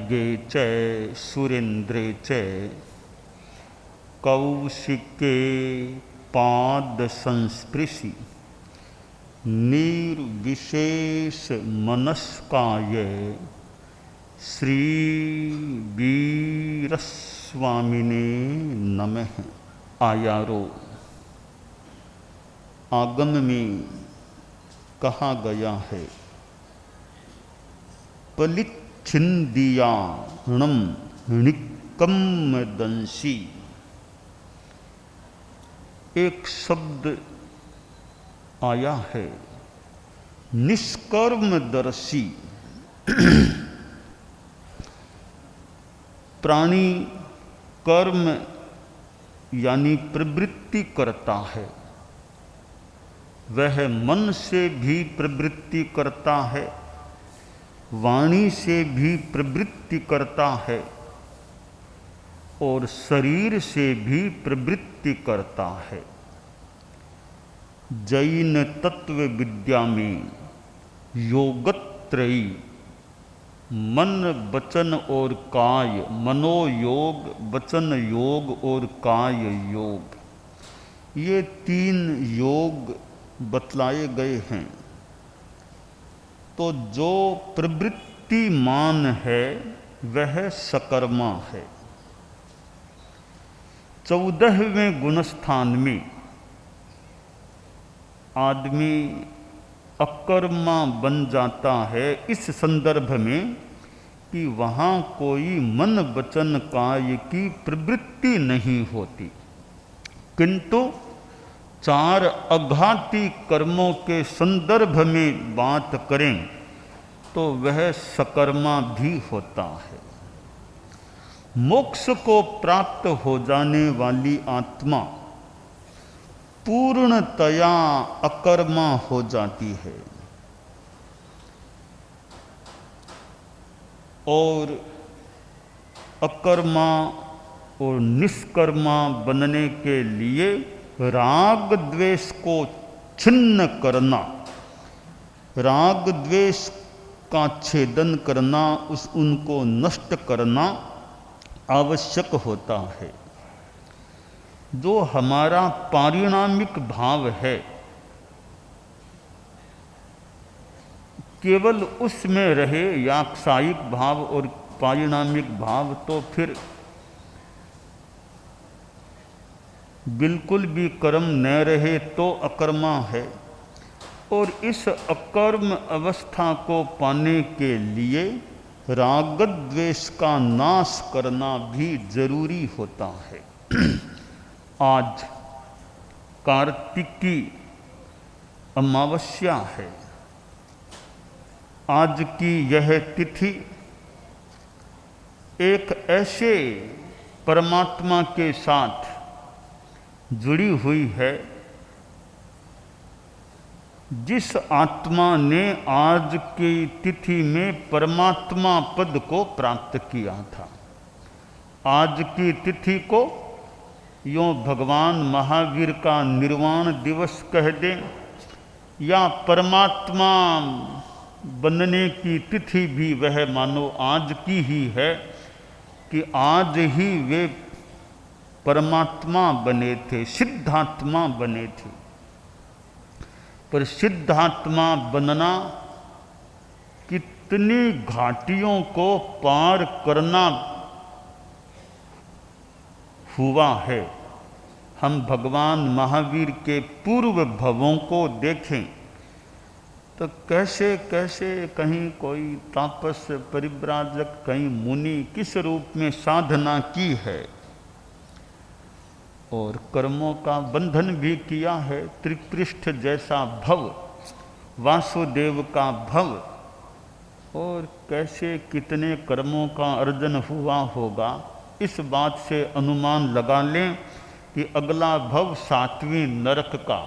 खड्गे च सुरेन्द्रे च कौशिके पाद संस्पृशि निर्विशेष मनस्काय श्री वीरस्वामिने नमः। आयारो आगम में कहा गया है, पलिच्छिन्दियाणं निकम्मदंसी। एक शब्द आया है निष्कर्मदर्शी। प्राणी कर्म यानी प्रवृत्ति करता है, वह मन से भी प्रवृत्ति करता है, वाणी से भी प्रवृत्ति करता है और शरीर से भी प्रवृत्ति करता है। जैन तत्व विद्या में योगत्रयी मन वचन और काय, मनोयोग, वचन योग और काय योग, ये 3 योग बतलाए गए हैं। तो जो प्रवृत्तिमान है वह सकर्मा है। 14वें गुणस्थान में आदमी अकर्मा बन जाता है इस संदर्भ में कि वहाँ कोई मन वचन काय की प्रवृत्ति नहीं होती, किंतु 4 अघाती कर्मों के संदर्भ में बात करें तो वह सकर्मा भी होता है। मोक्ष को प्राप्त हो जाने वाली आत्मा पूर्णतया अकर्मा हो जाती है और अकर्मा और निष्कर्मा बनने के लिए राग द्वेष को छिन्न करना, राग द्वेष का छेदन करना, उनको नष्ट करना आवश्यक होता है। जो हमारा पारिणामिक भाव है केवल उसमें रहे, याक्षायिक भाव और पारिणामिक भाव, तो फिर बिल्कुल भी कर्म न रहे तो अकर्मा है। और इस अकर्म अवस्था को पाने के लिए राग द्वेष का नाश करना भी जरूरी होता है। आज कार्तिकी अमावस्या है। आज की यह तिथि एक ऐसे परमात्मा के साथ जुड़ी हुई है जिस आत्मा ने आज की तिथि में परमात्मा पद को प्राप्त किया था। आज की तिथि को यों भगवान महावीर का निर्वाण दिवस कह दें या परमात्मा बनने की तिथि भी वह मानो आज की ही है कि आज ही वे परमात्मा बने थे, सिद्धात्मा बने थे। पर सिद्धात्मा बनना कितनी घाटियों को पार करना हुआ है। हम भगवान महावीर के पूर्व भवों को देखें तो कैसे कैसे कहीं कोई तापस परिव्राजक, कहीं मुनि किस रूप में साधना की है और कर्मों का बंधन भी किया है। त्रिपृष्ठ जैसा भव, वासुदेव का भव, और कैसे कितने कर्मों का अर्जन हुआ होगा। इस बात से अनुमान लगा लें कि अगला भव 7वें नरक का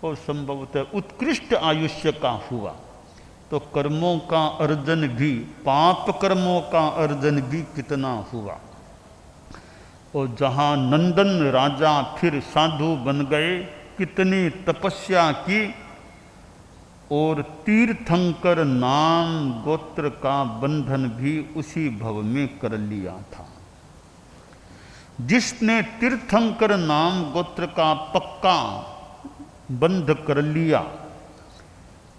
और संभवतः उत्कृष्ट आयुष्य का हुआ। तो कर्मों का अर्जन भी, पाप कर्मों का अर्जन भी कितना हुआ। और जहाँ नंदन राजा फिर साधु बन गए, कितनी तपस्या की और तीर्थंकर नाम गोत्र का बंधन भी उसी भव में कर लिया था। जिसने तीर्थंकर नाम गोत्र का पक्का बंध कर लिया,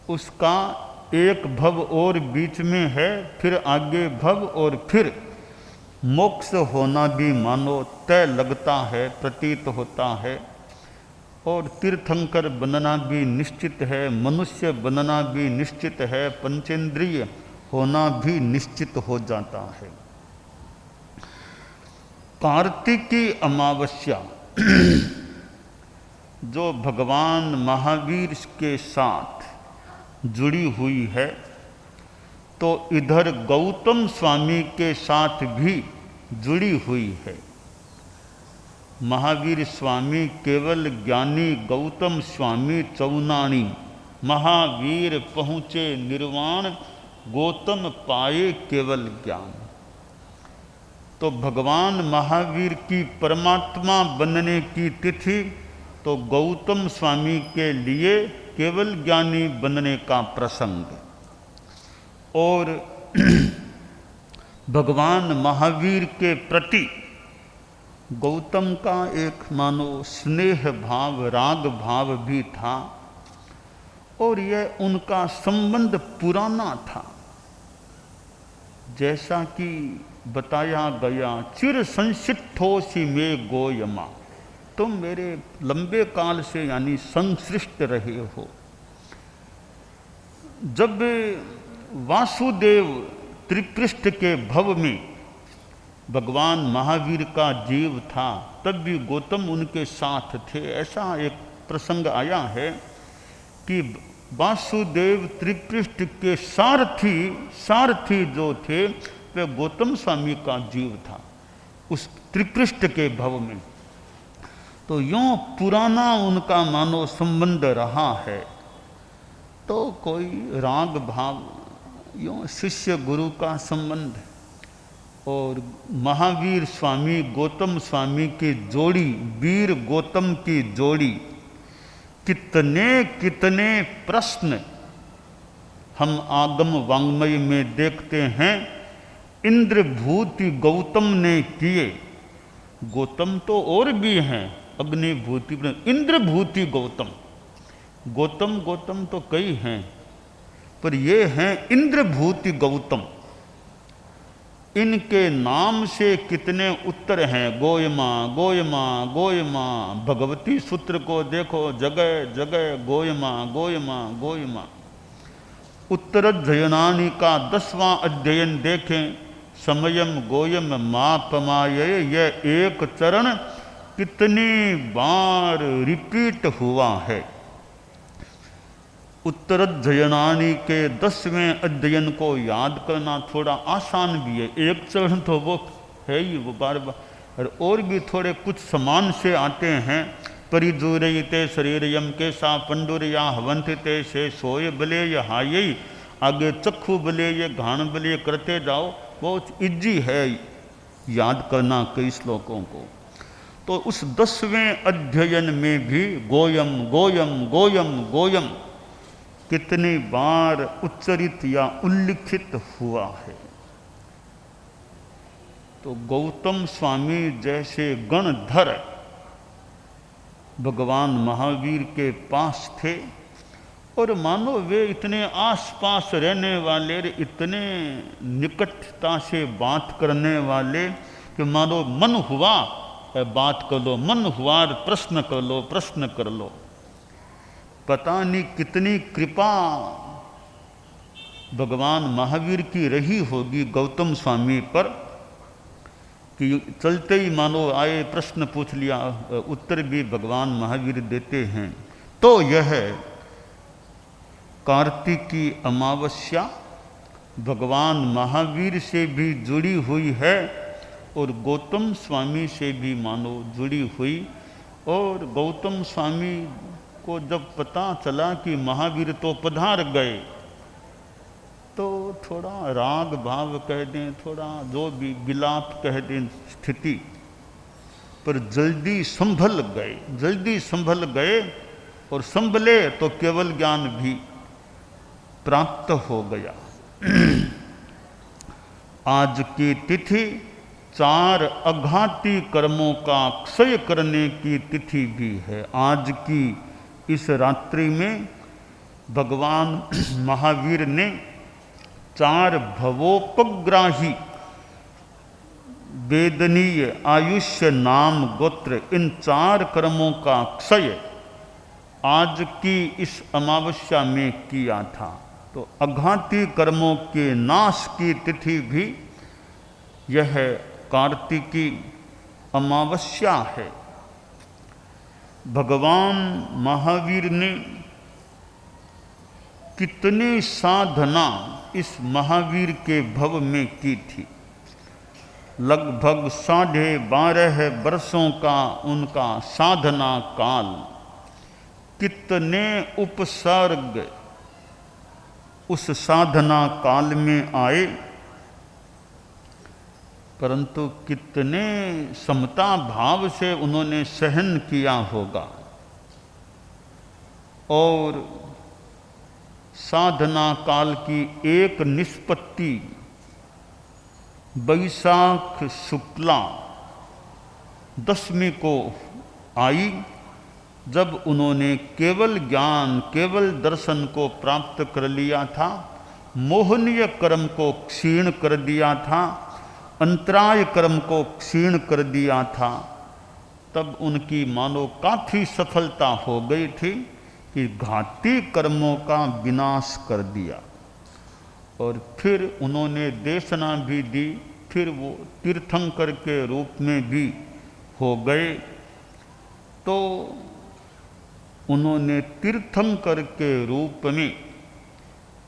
उसका एक भव और बीच में है, फिर आगे भव और फिर मोक्ष होना भी मानो तय लगता है, प्रतीत होता है। और तीर्थंकर बनना भी निश्चित है, मनुष्य बनना भी निश्चित है, पंचेंद्रिय होना भी निश्चित हो जाता है। कार्तिकी अमावस्या जो भगवान महावीर के साथ जुड़ी हुई है, तो इधर गौतम स्वामी के साथ भी जुड़ी हुई है। महावीर स्वामी केवल ज्ञानी, गौतम स्वामी चौनाणी। महावीर पहुँचे निर्वाण, गौतम पाए केवल ज्ञान। तो भगवान महावीर की परमात्मा बनने की तिथि तो गौतम स्वामी के लिए केवल ज्ञानी बनने का प्रसंग, और भगवान महावीर के प्रति गौतम का एक मानो स्नेह भाव, राग भाव भी था, और यह उनका संबंध पुराना था। जैसा कि बताया गया, चिर संसिद्धोसि में गोयमा, तुम मेरे लंबे काल से यानी संसृष्ट रहे हो। जब वासुदेव त्रिपृष्ठ के भव में भगवान महावीर का जीव था, तब भी गौतम उनके साथ थे। ऐसा एक प्रसंग आया है कि वासुदेव त्रिपृष्ठ के सारथी जो थे वे गौतम स्वामी का जीव था उस त्रिपृष्ठ के भव में। तो यूँ पुराना उनका मानो संबंध रहा है। तो कोई राग भाव, यूँ शिष्य गुरु का संबंध, और महावीर स्वामी गौतम स्वामी की जोड़ी, वीर गौतम की जोड़ी, कितने कितने प्रश्न हम आगम वांग्मय में देखते हैं। इंद्रभूति गौतम ने किए, गौतम तो और भी हैं, अग्निभूति, इंद्रभूति गौतम, गौतम तो कई हैं, पर ये हैं इंद्रभूति गौतम। इनके नाम से कितने उत्तर हैं, गोयमा गोयमा गोयमा। भगवती सूत्र को देखो, जगह जगह गोयमा गोयमा गोयमा। उत्तराध्ययनानि का 10वां अध्ययन देखें, समयम गोयम मापमाये, यह एक चरण कितनी बार रिपीट हुआ है। उत्तराध्ययनानि के 10वें अध्ययन को याद करना थोड़ा आसान भी है। एक चरण तो वो है ही, वो बार बार, और भी थोड़े कुछ समान से आते हैं। परिजूरयिते शरीरयम के सा पंडुरया हवंतिते से सोय बले ये हाय, आगे चक्षु बले ये घाण बले करते जाओ। बहुत इजी है याद करना कई श्लोकों को। तो उस 10वें अध्ययन में भी गोयम गोयम गोयम गोयम कितनी बार उच्चरित या उल्लिखित हुआ है। तो गौतम स्वामी जैसे गणधर भगवान महावीर के पास थे, और मानो वे इतने आसपास रहने वाले, इतने निकटता से बात करने वाले कि मानो मन हुआ बात कर लो, मन हुआ प्रश्न कर लो, प्रश्न कर लो। पता नहीं कितनी कृपा भगवान महावीर की रही होगी गौतम स्वामी पर कि चलते ही मानो आए, प्रश्न पूछ लिया, उत्तर भी भगवान महावीर देते हैं। तो यह कार्तिकी अमावस्या भगवान महावीर से भी जुड़ी हुई है और गौतम स्वामी से भी मानो जुड़ी हुई। और गौतम स्वामी को जब पता चला कि महावीर तो पधार गए, तो थोड़ा राग भाव कह दें, थोड़ा जो भी विलाप कह दें स्थिति, पर जल्दी संभल गए और संभले तो केवल ज्ञान भी। प्राप्त हो गया। आज की तिथि 4 अघाती कर्मों का क्षय करने की तिथि भी है। आज की इस रात्रि में भगवान महावीर ने 4 भवोपग्राही वेदनीय आयुष्य नाम गोत्र इन 4 कर्मों का क्षय आज की इस अमावस्या में किया था। तो अघाती कर्मों के नाश की तिथि भी यह कार्तिकी अमावस्या है। भगवान महावीर ने कितनी साधना इस महावीर के भव में की थी। लगभग 12.5 वर्षों का उनका साधना काल, कितने उपसर्ग उस साधना काल में आए, परंतु कितने समता भाव से उन्होंने सहन किया होगा। और साधना काल की एक निष्पत्ति वैशाख शुक्ला दशमी को आई, जब उन्होंने केवल ज्ञान केवल दर्शन को प्राप्त कर लिया था, मोहनीय कर्म को क्षीण कर दिया था, अंतराय कर्म को क्षीण कर दिया था। तब उनकी मानो काफी सफलता हो गई थी कि घाती कर्मों का विनाश कर दिया। और फिर उन्होंने देशना भी दी, फिर वो तीर्थंकर के रूप में भी हो गए। तो उन्होंने तीर्थंकर के रूप में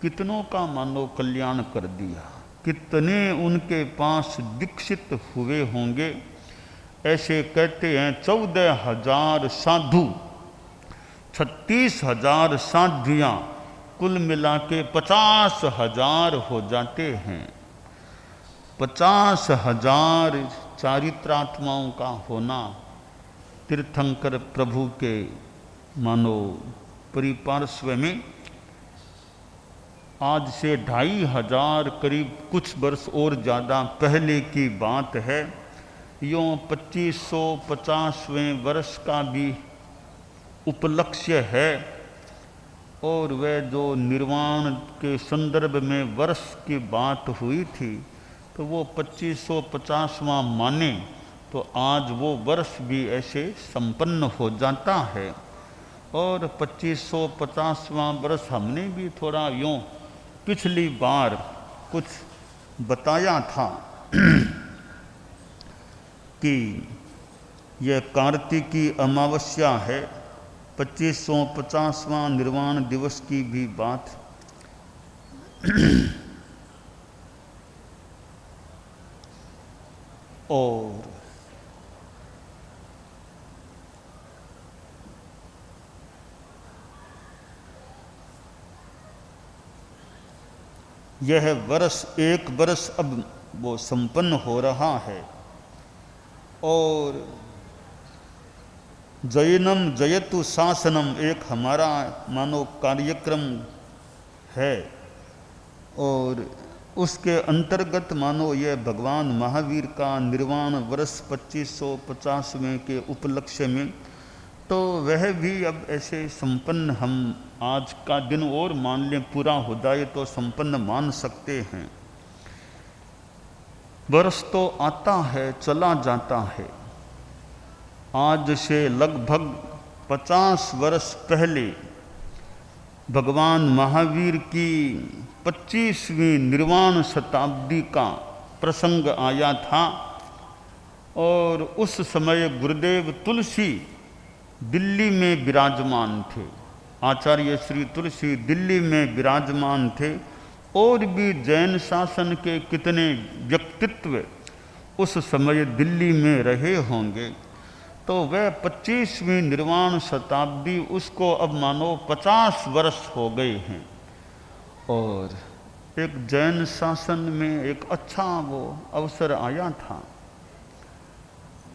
कितनों का मानो कल्याण कर दिया, कितने उनके पास दीक्षित हुए होंगे। ऐसे कहते हैं 14,000 साधु, 36,000 साध्वियाँ, कुल मिला के 50,000 हो जाते हैं। 50,000 चारित्रात्माओं का होना तीर्थंकर प्रभु के मानो परिपार्श्व में आज से 2,500 करीब कुछ वर्ष और ज़्यादा पहले की बात है। यों 2550वें वर्ष का भी उपलक्ष्य है। और वह जो निर्वाण के संदर्भ में वर्ष की बात हुई थी, तो वो 2550वां माने तो आज वो वर्ष भी ऐसे संपन्न हो जाता है। और 2550वां वर्ष हमने भी थोड़ा यूँ पिछली बार कुछ बताया था कि यह कार्तिकी अमावस्या है। 2550वां निर्वाण दिवस की भी बात और यह वर्ष 1 वर्ष अब वो संपन्न हो रहा है। और जैनम जयतु शासनम एक हमारा मानो कार्यक्रम है, और उसके अंतर्गत मानो यह भगवान महावीर का निर्वाण वर्ष 2550वें के उपलक्ष्य में, तो वह भी अब ऐसे संपन्न हम आज का दिन और मान लें, पूरा हो जाए तो संपन्न मान सकते हैं। वर्ष तो आता है चला जाता है। आज से लगभग 50 वर्ष पहले भगवान महावीर की 25वीं निर्वाण शताब्दी का प्रसंग आया था। और उस समय गुरुदेव तुलसी दिल्ली में विराजमान थे, आचार्य श्री तुलसी दिल्ली में विराजमान थे। और भी जैन शासन के कितने व्यक्तित्व उस समय दिल्ली में रहे होंगे। तो वह 25वीं निर्वाण शताब्दी, उसको अब मानो 50 वर्ष हो गए हैं। और एक जैन शासन में एक अच्छा वो अवसर आया था।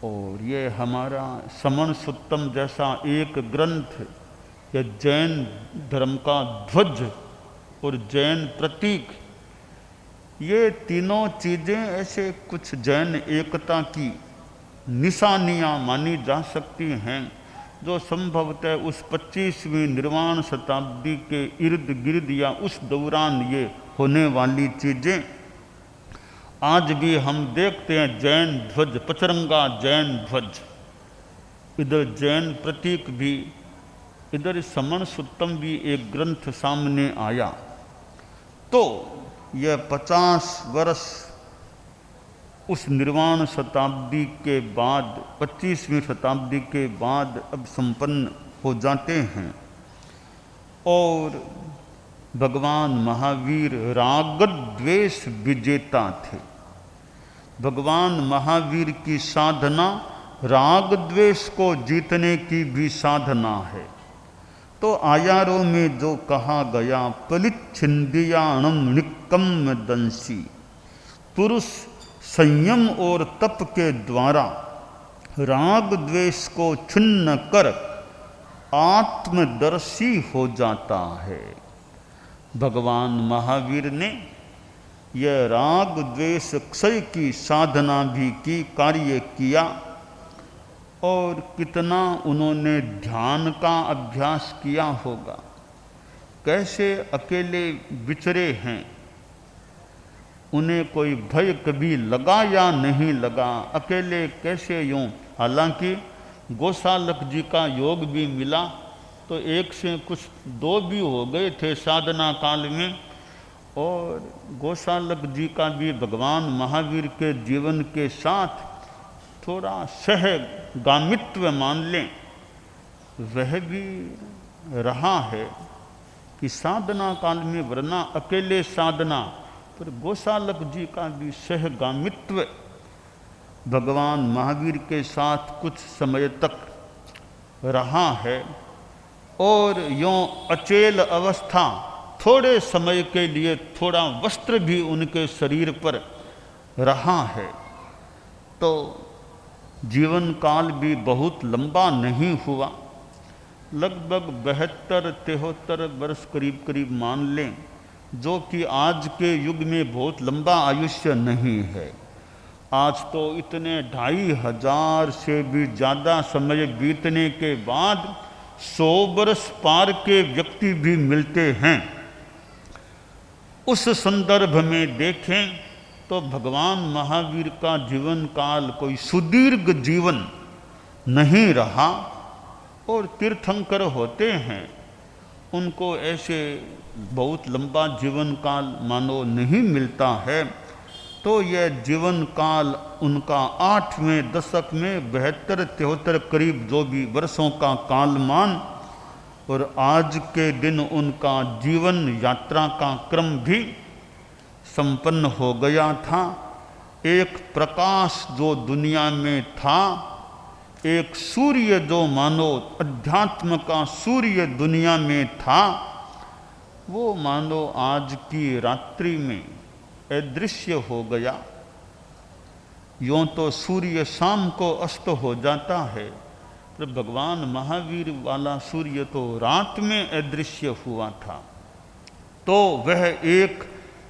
और ये हमारा समण सुत्तम जैसा एक ग्रंथ, ये जैन धर्म का ध्वज और जैन प्रतीक, ये तीनों चीज़ें ऐसे कुछ जैन एकता की निशानियाँ मानी जा सकती हैं, जो संभवतः उस 25वीं निर्वाण शताब्दी के इर्द गिर्द या उस दौरान ये होने वाली चीज़ें आज भी हम देखते हैं। जैन ध्वज, पचरंगा जैन ध्वज, इधर जैन प्रतीक भी, इधर समण सुत्तम भी एक ग्रंथ सामने आया। तो यह 50 वर्ष उस निर्वाण शताब्दी के बाद, 25वीं शताब्दी के बाद अब संपन्न हो जाते हैं। और भगवान महावीर राग द्वेष विजेता थे। भगवान महावीर की साधना राग द्वेष को जीतने की भी साधना है। तो आयारों में जो कहा गया, पलिच्छिंदियाणम निक्कम दंसी, पुरुष संयम और तप के द्वारा राग द्वेष को छिन्न कर आत्मदर्शी हो जाता है। भगवान महावीर ने यह राग द्वेष क्षय की साधना भी की, कार्य किया। और कितना उन्होंने ध्यान का अभ्यास किया होगा, कैसे अकेले विचरे हैं, उन्हें कोई भय कभी लगा या नहीं लगा, अकेले कैसे यूं। हालांकि गोसालक जी का योग भी मिला, तो एक से कुछ 2 भी हो गए थे साधना काल में। और गोसालक जी का भी भगवान महावीर के जीवन के साथ थोड़ा सहगामित्व मान लें, वह भी रहा है कि साधना काल में, वरना अकेले साधना, पर गोसालक जी का भी सहगामित्व भगवान महावीर के साथ कुछ समय तक रहा है। और यों अचेल अवस्था, थोड़े समय के लिए थोड़ा वस्त्र भी उनके शरीर पर रहा है। तो जीवन काल भी बहुत लंबा नहीं हुआ, लगभग 72-73 वर्ष करीब करीब मान लें, जो कि आज के युग में बहुत लंबा आयुष्य नहीं है। आज तो इतने 2500 से भी ज़्यादा समय बीतने के बाद 100 वर्ष पार के व्यक्ति भी मिलते हैं। उस संदर्भ में देखें तो भगवान महावीर का जीवन काल कोई सुदीर्घ जीवन नहीं रहा। और तीर्थंकर होते हैं, उनको ऐसे बहुत लंबा जीवन काल मानो नहीं मिलता है। तो यह जीवन काल उनका 8वें दशक में 72-73 करीब जो भी वर्षों का कालमान, और आज के दिन उनका जीवन यात्रा का क्रम भी संपन्न हो गया था। एक प्रकाश जो दुनिया में था, एक सूर्य जो मानो अध्यात्म का सूर्य दुनिया में था, वो मानो आज की रात्रि में अदृश्य हो गया। यों तो सूर्य शाम को अस्त हो जाता है, पर भगवान महावीर वाला सूर्य तो रात में अदृश्य हुआ था। तो वह एक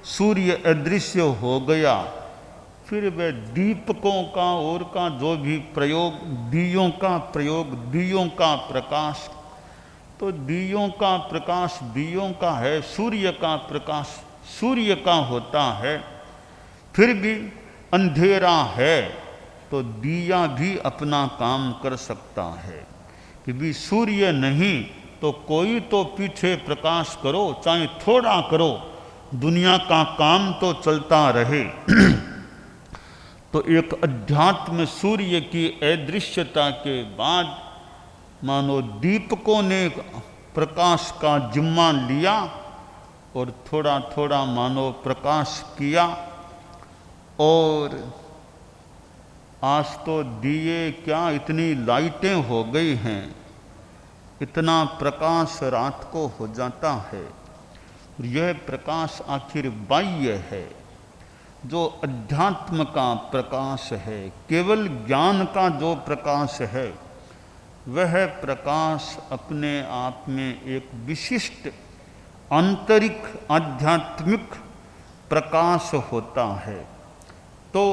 सूर्य अदृश्य हो गया, फिर वह दीपकों का और का जो भी प्रयोग, दियों का प्रयोग, दियों का प्रकाश, तो दियों का प्रकाश दियों का है, सूर्य का प्रकाश सूर्य का होता है। फिर भी अंधेरा है तो दिया भी अपना काम कर सकता है, कि भी सूर्य नहीं तो कोई तो पीछे प्रकाश करो, चाहे थोड़ा करो, दुनिया का काम तो चलता रहे। तो एक अध्यात्म सूर्य की अदृश्यता के बाद मानो दीपकों ने प्रकाश का जिम्मा लिया और थोड़ा थोड़ा मानो प्रकाश किया। और आज तो दिए क्या, इतनी लाइटें हो गई हैं, इतना प्रकाश रात को हो जाता है। यह प्रकाश आखिर बाह्य है, जो अध्यात्म का प्रकाश है, केवल ज्ञान का जो प्रकाश है, वह प्रकाश अपने आप में एक विशिष्ट आंतरिक आध्यात्मिक प्रकाश होता है। तो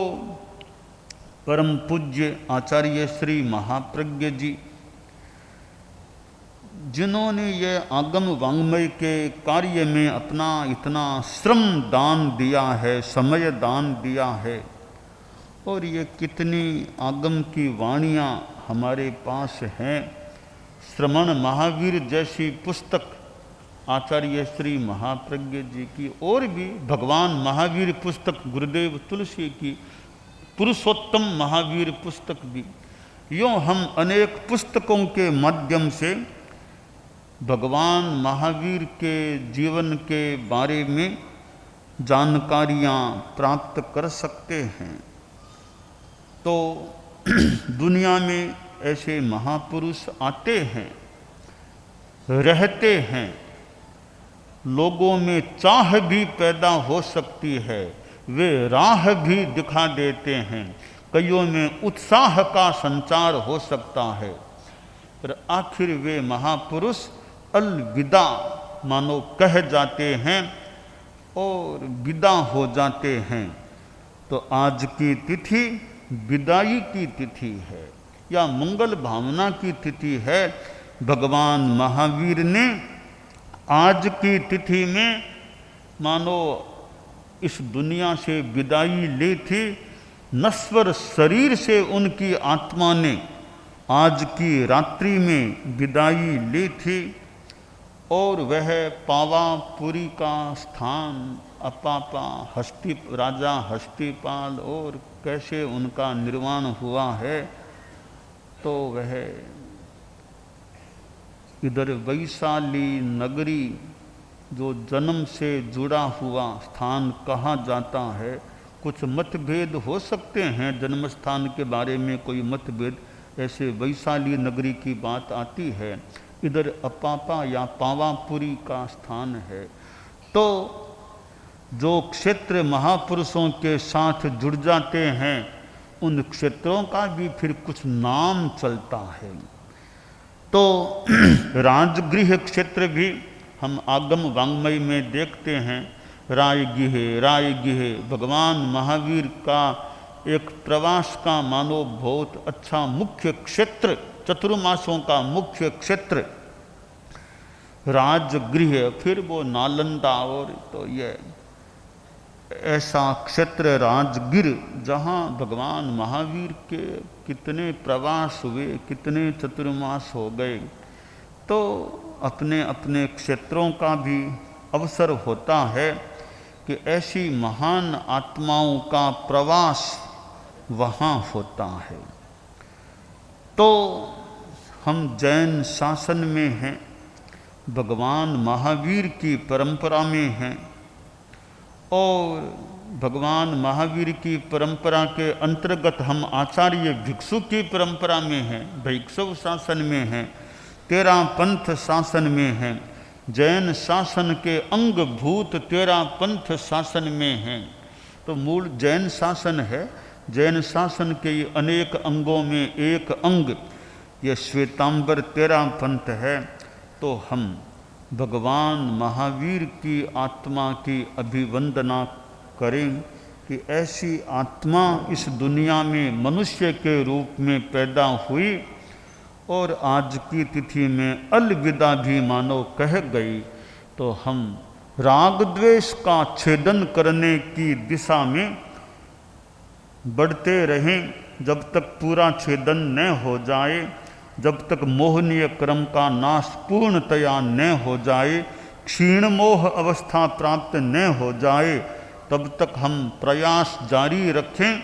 परम पूज्य आचार्य श्री महाप्रज्ञ जी, जिन्होंने ये आगम वाङ्मय के कार्य में अपना इतना श्रम दान दिया है, समय दान दिया है, और ये कितनी आगम की वाणियाँ हमारे पास हैं। श्रमण महावीर जैसी पुस्तक आचार्य श्री महाप्रज्ञ जी की, और भी भगवान महावीर पुस्तक गुरुदेव तुलसी की, पुरुषोत्तम महावीर पुस्तक भी। यूँ हम अनेक पुस्तकों के माध्यम से भगवान महावीर के जीवन के बारे में जानकारियाँ प्राप्त कर सकते हैं। तो दुनिया में ऐसे महापुरुष आते हैं, रहते हैं, लोगों में चाह भी पैदा हो सकती है, वे राह भी दिखा देते हैं, कईयों में उत्साह का संचार हो सकता है, पर आखिर वे महापुरुष अलविदा मानो कह जाते हैं और विदा हो जाते हैं। तो आज की तिथि विदाई की तिथि है या मंगल भावना की तिथि है। भगवान महावीर ने आज की तिथि में मानो इस दुनिया से विदाई ली थी। नश्वर शरीर से उनकी आत्मा ने आज की रात्रि में विदाई ली थी, और वह पावापुरी का स्थान अपापा राजा हस्तिपाल और कैसे उनका निर्वाण हुआ है, तो वह इधर वैशाली नगरी जो जन्म से जुड़ा हुआ स्थान कहा जाता है। कुछ मतभेद हो सकते हैं जन्म स्थान के बारे में, कोई मतभेद, ऐसे वैशाली नगरी की बात आती है, इधर अपापा या पावापुरी का स्थान है। तो जो क्षेत्र महापुरुषों के साथ जुड़ जाते हैं, उन क्षेत्रों का भी फिर कुछ नाम चलता है। तो राजगृह क्षेत्र भी हम आगम वाङ्मय में देखते हैं। रायगृह भगवान महावीर का एक प्रवास का मानो बहुत अच्छा मुख्य क्षेत्र, चतुर्मासों का मुख्य क्षेत्र राजगृह। फिर वो नालंदा, और तो ये ऐसा क्षेत्र राजगीर जहाँ भगवान महावीर के कितने प्रवास हुए, कितने चतुर्मास हो गए। तो अपने अपने क्षेत्रों का भी अवसर होता है कि ऐसी महान आत्माओं का प्रवास वहाँ होता है। तो हम जैन शासन में हैं, भगवान महावीर की परंपरा में हैं, और भगवान महावीर की परंपरा के अंतर्गत हम आचार्य भिक्षु की परंपरा में हैं, भिक्षु शासन में हैं, 13 पंथ शासन में हैं, जैन शासन के अंगभूत 13 पंथ शासन में हैं। तो मूल जैन शासन है। जैन शासन के ये अनेक अंगों में एक अंग ये श्वेतांबर 13 पंथ है। तो हम भगवान महावीर की आत्मा की अभिवंदना करें कि ऐसी आत्मा इस दुनिया में मनुष्य के रूप में पैदा हुई और आज की तिथि में अलविदा भी मानो कह गई। तो हम राग द्वेष का छेदन करने की दिशा में बढ़ते रहें, जब तक पूरा छेदन न हो जाए, जब तक मोहनीय क्रम का नाश पूर्णतया न हो जाए, क्षीण मोह अवस्था प्राप्त न हो जाए, तब तक हम प्रयास जारी रखें।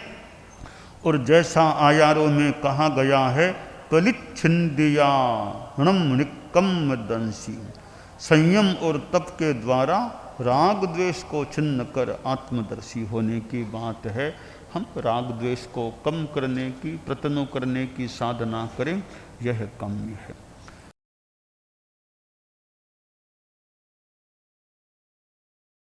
और जैसा आयारों में कहा गया है, कलिच्छिंदिया णम निकम्म दंसी, संयम और तप के द्वारा राग द्वेष को छिन्न कर आत्मदर्शी होने की बात है। हम राग द्वेष को कम करने की, प्रतनो करने की साधना करें, यह कम है।